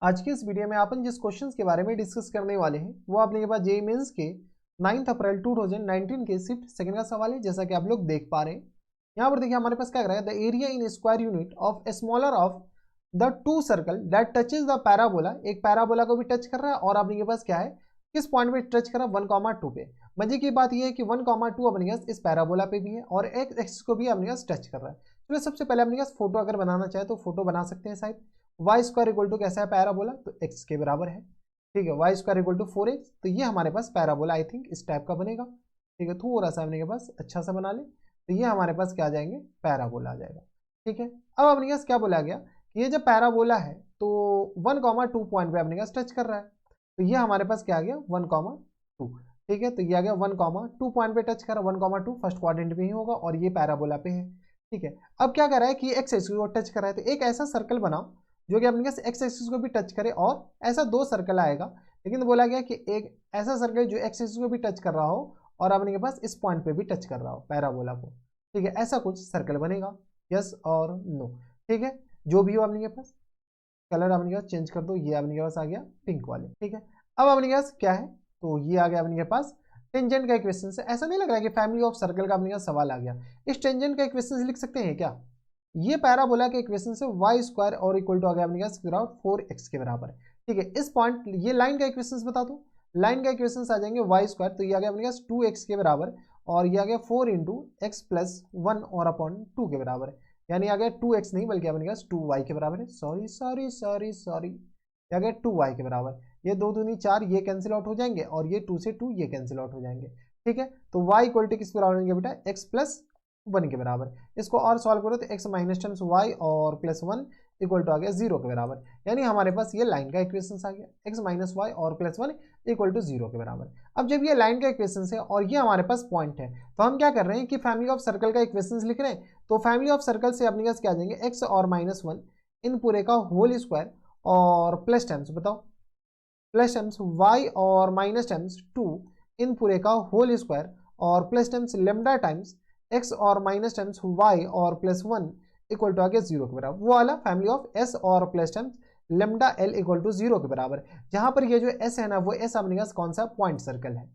आज के इस वीडियो में अपन जिस क्वेश्चंस के बारे में डिस्कस करने वाले हैं वो आपने के पास जेईई मेंस के 9 अप्रैल 2019 के शिफ्ट सेकंड का सवाल है। जैसा कि आप लोग देख पा रहे हैं यहाँ पर देखिए हमारे पास क्या कर रहा है, the area in square unit of a smaller of the two circle that touches the parabola. एक पैराबोला को भी टच कर रहा है और आपने के पास क्या है, किस पॉइंट पे टच कर रहा है, 1,2 पे। मजे की बात यह है कि 1,2 अपने पास इस पैराबोला पे भी है और एक एक्सिस को भी अपने पास टच कर रहा है। चलो सबसे पहले अपने पास फोटो अगर बनाना चाहे तो फोटो बना सकते हैं। शायद वाई स्क्वायर इक्वल टू कैसा है, पैराबोला, तो एक्स के बराबर है। ठीक है, Y square equal to 4x, तो ये हमारे पास पैराबोला आई थिंक इस टाइप का बनेगा। ठीक है, थोड़ा सा अपने के पास अच्छा सा बना ले तो ये हमारे पास क्या आ जाएंगे, पैराबोला आ जाएगा। ठीक है, अब अपने पास क्या बोला गया कि ये जब पैराबोला है तो 1,2 पॉइंट पे अपने पास टच कर रहा है, तो ये हमारे पास क्या आ गया 1,2। ठीक है, तो ये आ गया 1,2 पॉइंट पे टच कर रहा है, 1,2 फर्स्ट क्वाड्रेंट में ही होगा और ये पैराबोला पे है। ठीक है, अब क्या कर रहा है कि एक्स एक्सिस को टच कर रहा है, तो एक ऐसा सर्कल बनाओ जो कि अपने पास एक्स एक्सिस को भी टच करे और ऐसा दो सर्कल आएगा। लेकिन बोला गया कि एक ऐसा सर्कल जो एक्स एक्सिस को भी टच कर रहा हो और अपने के पास इस पॉइंट पे भी टच कर रहा हो पैराबोला को। ठीक है, ऐसा कुछ सर्कल बनेगा, यस और नो। ठीक है, जो भी हो अपने के पास कलर अपने के पास चेंज कर दो, ये अपने के पास आ गया पिंक वाले। ठीक है, अब अपने के पास क्या है, तो ये आ गया अपने के पास टेंजेंट का इक्वेशन से। ऐसा नहीं लग रहा है कि फैमिली ऑफ सर्कल का अपने का सवाल आ गया। इस टेंजेंट का इक्वेशन लिख सकते हैं क्या, ये पैराबोला के इक्वेशन से वाई स्क्वायर और इक्वल टू आ गया अपने पास 4x के बराबर है। ठीक है, इस पॉइंट ये लाइन का इक्वेशन बता दो, लाइन का इक्वेशन आ जाएंगे वाई स्क्वायर, तो ये आ गया अपने पास 2x के बराबर और ये आ गया 4 इंटू एक्स प्लस 1 और अपॉन 2 के बराबर है। यानी आ गया 2x नहीं बल्कि अपने पास 2y के बराबर है। सॉरी सॉरी सॉरी सॉरी, आ गया 2y के बराबर। ये 2 दूनी 4, ये कैंसिल आउट हो जाएंगे और ये 2 से 2 ये कैंसिल आउट हो जाएंगे। ठीक है, तो y इक्वल टू किस बराबर होंगे बेटा, x प्लस 1 के बराबर। इसको और सॉल्व करो तो x माइनस टर्म्स y और प्लस 1 इक्वल टू आ गया 0 के बराबर। यानी हमारे पास ये लाइन का इक्वेशन आ गया, x माइनस वाई और प्लस 1 इक्वल टू 0 के बराबर। अब जब ये लाइन का इक्वेशन है और ये हमारे पास पॉइंट है तो हम क्या कर रहे हैं कि फैमिली ऑफ सर्कल का इक्वेशन लिख रहे हैं। तो फैमिली ऑफ सर्कल से अपने पास क्या आ जाएंगे, x और माइनस 1 इन पूरे का होल स्क्वायर और प्लस टर्म्स बताओ, प्लस टर्म्स y और माइनस टर्म्स 2 इन पूरे का होल स्क्वायर और plus terms lambda times x और माइनस टर्म्स y और प्लस 1 इक्वल टू आ गया 0 के बराबर। वो वाला फैमिली ऑफ s और plus terms lambda l equal to 0 के बराबर। जहां पर ये जो s है ना, वो s अपने पास कौन सा पॉइंट सर्कल है।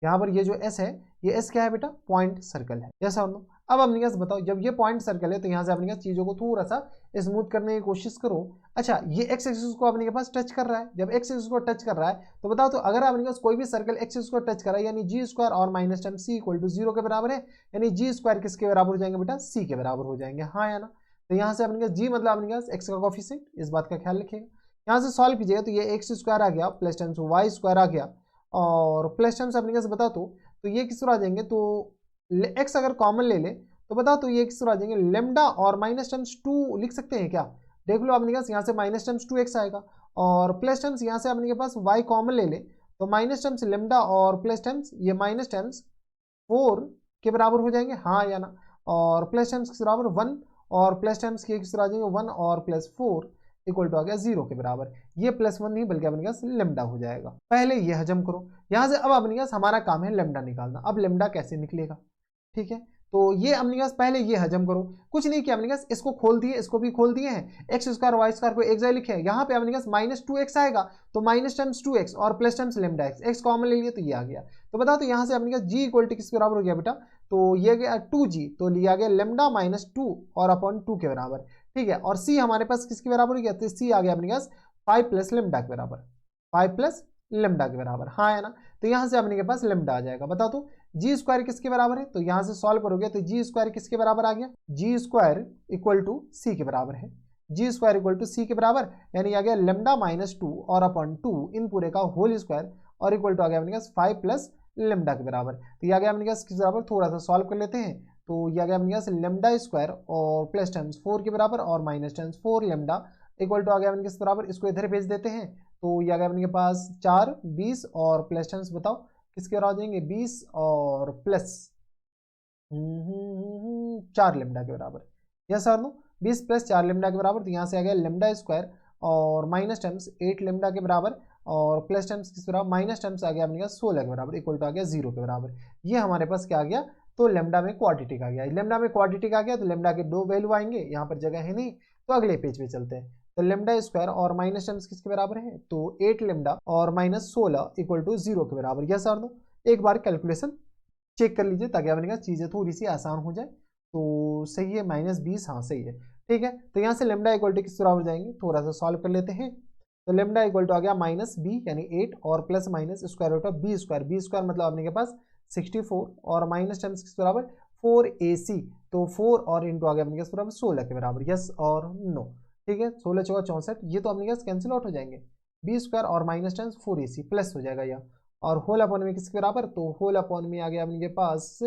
यहाँ पर ये जो s है, ये s क्या है बेटा, पॉइंट सर्कल है। यस और नो। अब अपने पास बताओ, जब ये पॉइंट सर्कल है तो यहाँ से अपने पास चीजों को थोड़ा सा स्मूथ करने की कोशिश करो। अच्छा, ये x एक्सिस को अपने के पास टच कर रहा है, जब x एक्सिस को टच कर रहा है तो बताओ, तो अगर अपने पास कोई भी सर्कल x एक्सिस को टच कर रहा है यानी जी स्क्वायर और minus term c equal to 0 के बराबर है। यानी जी स्क्वायर किसके बराबर हो जाएंगे बेटा, c के बराबर हो जाएंगे, हाँ या ना। तो यहाँ से अपने पास g मतलब अपने पास x का कोफिशिएंट, इस बात का ख्याल रखिएगा। यहाँ से सॉल्व कीजिएगा तो ये x स्क्वायर आ गया प्लस टर्म्स y स्क्वायर आ गया और प्लस टर्म्स अपने पास बता तो ये किस तरह आ जाएंगे, तो x अगर कॉमन ले ले तो बताओ तो ये किस तरह आ जाएंगे, लेमडा और माइनस टर्म्स 2 लिख सकते हैं क्या। देख लो अपने पास यहाँ से माइनस टर्म्स 2x आएगा और प्लस टर्म्स यहाँ से अपने के पास y कॉमन ले ले तो माइनस टर्म्स लेमडा और प्लस टर्म्स ये माइनस टर्म्स 4 के बराबर हो जाएंगे, हाँ या ना। और प्लस टर्म्स किस बराबर 1 और प्लस टर्म्स के किस तरह आ जाएंगे 1 और प्लस 4 इक्वल टू आ गया 0 के बराबर। ये प्लस 1 नहीं बल्कि अपने पास लेमडा हो जाएगा। पहले ये हजम करो यहाँ से। अब अपने पास हमारा काम है लेमडा निकालना। अब लेमडा कैसे निकलेगा, ठीक है, तो ये अपने पास पहले ये हजम करो। कुछ नहीं किया अपने पास, इसको खोल दिए, इसको भी खोल दिए हैं, एक्स स्क्वायर वाई स्क्वायर को एक जगह लिखे हैं। यहाँ पे अपने पास माइनस 2x आएगा तो माइनस टर्म्स 2x और plus terms lambda x common ले लिए तो ये आ गया। तो बताओ तो यहाँ से अपने पास g इक्वल टू किसके बराबर हो गया बेटा, तो ये गया 2g, तो लिया गया लेमडा माइनस 2 और अपॉन 2 के बराबर। ठीक है, और c हमारे पास किसके बराबर हो गया, तो c आ गया अपने पास 5 प्लस लेमडा के बराबर, 5 प्लस लेमडा के बराबर, हाँ है ना। तो यहाँ से अपने के पास लेमडा आ जाएगा। बताओ तो जी स्क्वायर किसके बराबर है, तो यहाँ से सॉल्व करोगे तो जी स्क्वायर किसके बराबर आ गया, जी स्क्वायर इक्वल टू सी के बराबर है। जी स्क्वायर इक्वल टू सी के बराबर यानी आ गया लेमडा माइनस 2 और अपॉन 2 इन पूरे का होल स्क्वायर और इक्वल टू आ गया अपने पास 5 प्लस लेमडा के बराबर। तो ये आ गया अपने पास किस बराबर, थोड़ा सा सॉल्व कर लेते हैं। तो ये आ गया अपने पास लेमडा स्क्वायर और प्लस टर्म्स 4 के बराबर और minus terms 4 lambda equal to आ गया अपने किस बराबर, इसको इधर भेज देते हैं। तो ये आ गया अपने के पास 4 20 और प्लस टर्म्स बताओ किसके बराबर हो जाएंगे, 20 और प्लस 4 लेमडा के बराबर। Yes sir no, 20 plus 4 lambda के बराबर। तो यहाँ से आ गया लेमडा स्क्वायर और माइनस टर्म्स 8 लेमडा के बराबर और प्लस टर्म्स किस बराबर, माइनस टर्म्स आ गया अपने पास 16 के बराबर इक्वल टू आ गया 0 के बराबर। ये हमारे पास क्या आ गया, तो लेमडा में क्वाड्रेटिक आ गया। लेमडा में क्वाड्रेटिक आ गया तो लेमडा के 2 वैल्यू आएंगे, यहाँ पर जगह है नहीं तो अगले पेज पे चलते हैं। तो लेमडा स्क्वायर और माइनस टर्म्स किसके बराबर है, तो 8 लेमडा और माइनस 16 इक्वल टू 0 के बराबर। यस और नो, एक बार कैलकुलेशन चेक कर लीजिए ताकि अपने चीज़ें थोड़ी सी आसान हो जाए। तो सही है, -20, हाँ सही है, ठीक है। तो यहाँ से लेमडा इक्वल टू किस बराबर जाएंगे, थोड़ा सा सॉल्व कर लेते हैं। तो लेमडा इक्वल टू आ गया -b यानी 8 और plus minus square root of B square, B square मतलब अपने के पास 64 और माइनस टर्म्स किस बराबर 4ac, तो 4 और इंटू आ गया अपने के बराबर 16 के बराबर। यस और नो, ठीक है, 16 चौका 64, ये तो अपने के कैंसिल आउट हो जाएंगे। बी स्क्वायर और माइनस टर्म्स 4ac प्लस हो जाएगा यह, और होल अपॉन में किसके बराबर, तो होल अपॉन में आ गया अपने के पास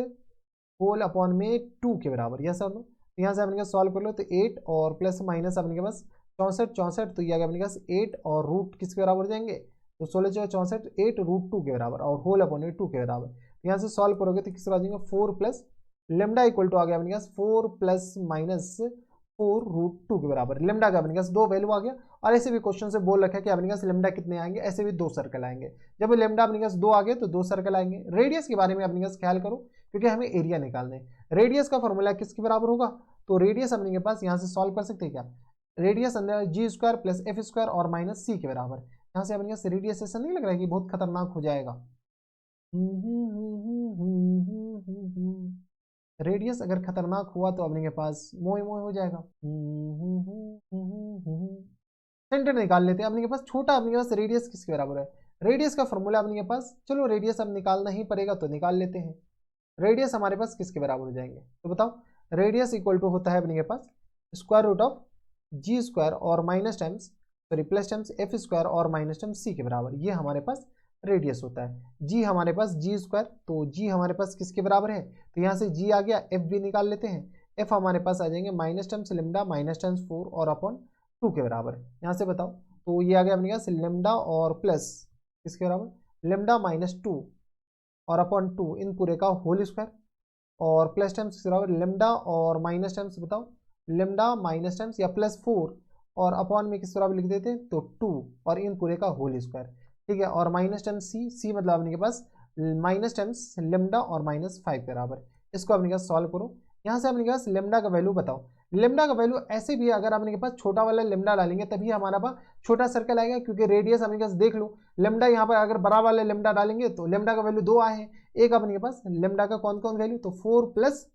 होल अपॉन में 2 के बराबर। यस और नो, यहाँ से अपने का सॉल्व कर लो, तो 8 और प्लस माइनस अपने के पास 64, तो ये आ गया अपने पास 8 और रूट किसके बराबर हो जाएंगे, तो 16 चौका 64, 8 रूट 2 के बराबर और होल अपॉन में 2 के बराबर। यहाँ से सॉल्व करोगे तो किस तरह आ जाएंगे 4 प्लस लेमडा इक्वल टू आ गया अपने पास 4 प्लस माइनस 4 रूट 2 के बराबर। लेमडा का अपने पास 2 वैल्यू आ गया, और ऐसे भी क्वेश्चन से बोल रखा है कि अपने पास लेमडा कितने आएंगे, ऐसे भी 2 सर्कल आएंगे। जब लेमडा अपने पास 2 आ गए तो 2 सर्कल आएंगे। रेडियस के बारे में अपने पास ख्याल करो क्योंकि हमें एरिया निकालना है। रेडियस का फॉर्मूला किसके बराबर होगा, तो रेडियस अपने के पास यहाँ से सॉल्व कर सकते हैं क्या, रेडियस अंदर जी स्क्वायर प्लस एफ स्क्वायर और माइनस सी के बराबर। यहाँ से अपने पास रेडियस ऐसा नहीं लग रहा है कि बहुत खतरनाक हो जाएगा। रेडियस अगर खतरनाक हुआ तो अपने के पास मोए मोए हो जाएगा। सेंटर निकाल लेते हैं। अपने के पास छोटा, अपने के पास रेडियस किसके बराबर है, रेडियस का फॉर्मूला अपने के पास, चलो रेडियस अब निकालना ही पड़ेगा तो निकाल लेते हैं। रेडियस हमारे पास किसके बराबर हो जाएंगे, तो बताओ, रेडियस इक्वल टू होता है अपने के पास square root of G square और minus times sorry plus times F square और माइनस टाइम्स सी के बराबर, ये हमारे पास रेडियस होता है। जी हमारे पास जी स्क्वायर, तो जी हमारे पास किसके बराबर है, तो यहाँ से जी आ गया, एफ भी निकाल लेते हैं। एफ हमारे पास आ जाएंगे minus times lambda minus times 4 और अपॉन 2 के बराबर। यहाँ से बताओ, तो ये आ गया अपने पास लेमडा और प्लस किसके बराबर लेमडा माइनस 2 और अपॉन 2 इन पूरे का होल स्क्वायर, और प्लस टाइम्स किस बराबर लेमडा और माइनस टाइम्स बताओ लेमडा माइनस टाइम्स या प्लस 4 और अपॉन में किस बराबर लिख देते हैं, तो 2 और इन पूरे का होल स्क्वायर, ठीक है। और माइनस टाइम्स सी, सी मतलब अपने के पास माइनस टाइम्स लेमडा और -5 के बराबर। इसको अपने के पास सॉल्व करो। यहाँ से अपने के पास लेमडा का वैल्यू बताओ। लेमडा का वैल्यू ऐसे भी अगर अपने के पास छोटा वाला लेमडा डालेंगे तभी हमारा पास छोटा सर्कल आएगा, क्योंकि रेडियस अपने के पास देख लो, लेमडा यहाँ पर अगर बड़ा वाला लेमडा डालेंगे तो लेमडा का वैल्यू 2 आए हैं, एक अपने के पास लेमडा का कौन कौन वैल्यू, तो 4 प्लस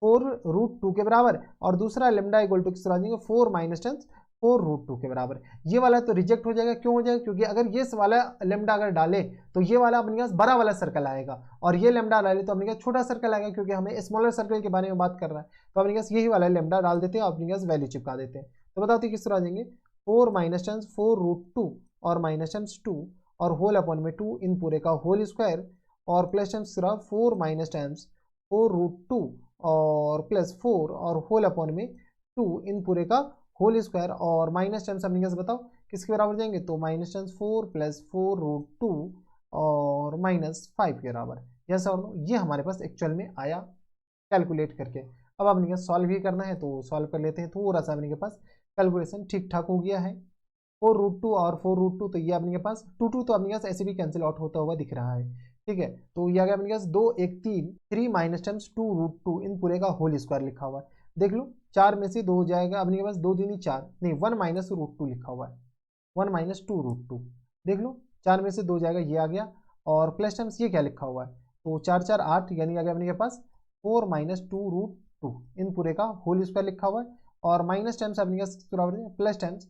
4 रूट 2 के बराबर, और दूसरा लेमडा इक्वल टू किस तरह देंगे 4 माइनस 10 4 रूट 2 के बराबर। ये वाला तो रिजेक्ट हो जाएगा, क्यों हो जाएगा, क्योंकि अगर ये वाला लेमडा अगर डाले तो ये वाला अपने पास बड़ा वाला सर्कल आएगा, और ये लेमडा डाले तो अपने पास छोटा सर्कल आएगा, क्योंकि हमें स्मॉलर सर्कल के बारे में बात कर रहा है। तो अपने पास यही वाला लेमडा डाल देते हैं, अपने पास वैल्यू चिपका देते हैं। तो बताते किस तरह देंगे 4 माइनस 10 4 रूट 2 और माइनस 2 और होल अपॉन में 2 इन पूरे का होल स्क्वायर, और प्लस 4 माइनस 4 रूट 2 और प्लस 4 और होल अपॉन में 2 इन पूरे का होल स्क्वायर, और माइनस टर्म्स अपने कैसे बताओ किसके बराबर जाएंगे, तो माइनस टर्म्स 4 प्लस 4 रूट 2 और -5 के बराबर। यस और नो, ये हमारे पास एक्चुअल में आया कैलकुलेट करके। अब अपने के सॉल्व ही करना है तो सॉल्व कर लेते हैं। थोड़ा सा अपने के पास कैलकुलेशन ठीक ठाक हो गया है। 4 रूट 2 और 4 रूट 2, तो ये अपने के पास 2 2 तो अपने पास ऐसे भी कैंसिल आउट होता हुआ दिख रहा है, ठीक है। तो ये आ गया अपने पास 2 1 3 माइनस टर्म्स 2 रूट 2 इन पूरे का होल स्क्वायर लिखा हुआ है। देख लो 4 में से 2 हो जाएगा अपने के पास, 2 दूनी 4 नहीं 1 माइनस रूट 2 लिखा हुआ है, 1 माइनस 2 रूट 2। देख लो 4 में से 2 जाएगा, ये आ गया, और प्लस टर्म्स ये क्या लिखा हुआ है, तो 4 4 8 यानी आ गया अपने के पास 4 माइनस 2 रूट 2 इन पूरे का होल स्क्वायर लिखा हुआ है, और माइनस टर्म्स अपने के बराबर है प्लस टर्म्स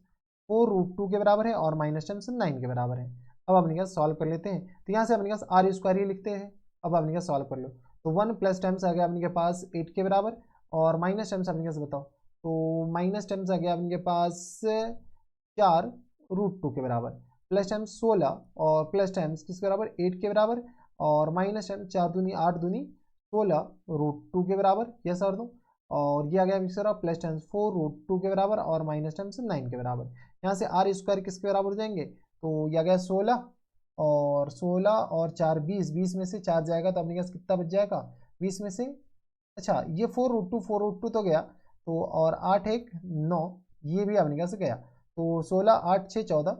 4 रूट 2 के बराबर है, और माइनस टर्म्स 9 के बराबर है। अब अपने पास सॉल्व कर लेते हैं, तो यहाँ से अपने पास आर स्क्वायर ही लिखते हैं। अब अपने पास सॉल्व कर लो, तो 1 प्लस टर्म्स आ गया अपने के पास 8 के बराबर, और माइनस टर्म्स अपने पास बताओ, तो माइनस टर्म्स आ गया अपने पास 4 रूट 2 के बराबर, प्लस टर्म्स 16 और प्लस टर्म्स किसके बराबर 8 के बराबर, और माइनस टर्म्स 4 दूनी 8 दूनी 16 रूट 2 के बराबर। यस और दो, और ये आ गया मिक्सर प्लस टर्म्स 4 रूट 2 के बराबर और माइनस टर्म्स 9 के बराबर। यहाँ से आर स्क्वायर किसके बराबर हो जाएंगे, तो ये आ गया 16 और 16 और 4 20, 20 में से 4 जाएगा तो अपने पास कितना बच जाएगा 20 में से, अच्छा ये 4 रूट 2 तो गया, तो और 8 1 9 ये भी अपने पास गया, तो 16 8 6 14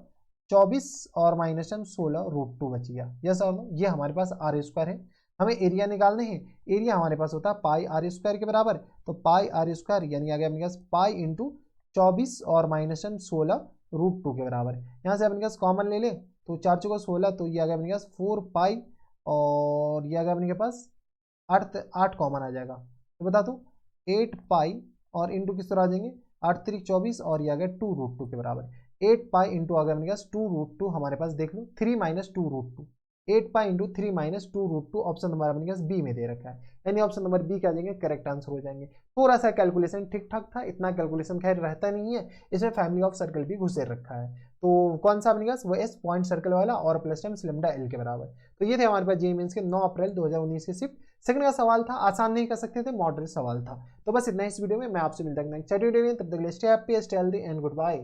24 और माइनस टर्म 16 रूट 2 बच गया। यस और नो, ये हमारे पास आर स्क्वायर है। हमें एरिया निकालने हैं, एरिया हमारे पास होता है पाई आर स्क्वायर के बराबर, तो पाई आर स्क्वायर यानी आ गया अपने पास पाई इंटू 24 और -10 16 √2 के बराबर है। यहाँ से अपने पास कॉमन ले ले तो 4 चौको 16, तो ये आ गया अपने पास 4 पाई और ये आ गया अपने के पास 8 कॉमन आ जाएगा। तो बता दो 8 पाई और इंटू किस तरह आ जाएंगे 8 3 24 और ये आ गया 2 √2 के बराबर। 8 पाई इंटू आ गया अपने पास 2 √2, हमारे पास देख लो 3 - 2 √2। 8 पाई इंटू 3 - 2 √2 ऑप्शन नंबर अपने पास बी में दे रखा है, यानी ऑप्शन नंबर बी क्या जाएंगे करेक्ट आंसर हो जाएंगे। थोड़ा सा कैलकुलेशन ठीक ठाक था, इतना कैलकुलेशन खैर रहता नहीं है, इसमें फैमिली ऑफ सर्कल भी घुसे रखा है। तो कौन सा अपने पास वो एस पॉइंट सर्कल वाला और प्लस टाइम्स लैम्डा एल के बराबर। तो ये थे हमारे पास जेईई मेंस के 9 अप्रैल 2019 के शिफ्ट सेकंड का सवाल था, आसान नहीं कर सकते थे, मॉडरेट सवाल था। तो बस इतना इस वीडियो में, मैं आपसे मिलता हूँ नेक्स्ट वीडियो में, तब तक stay happy stay healthy and good bye.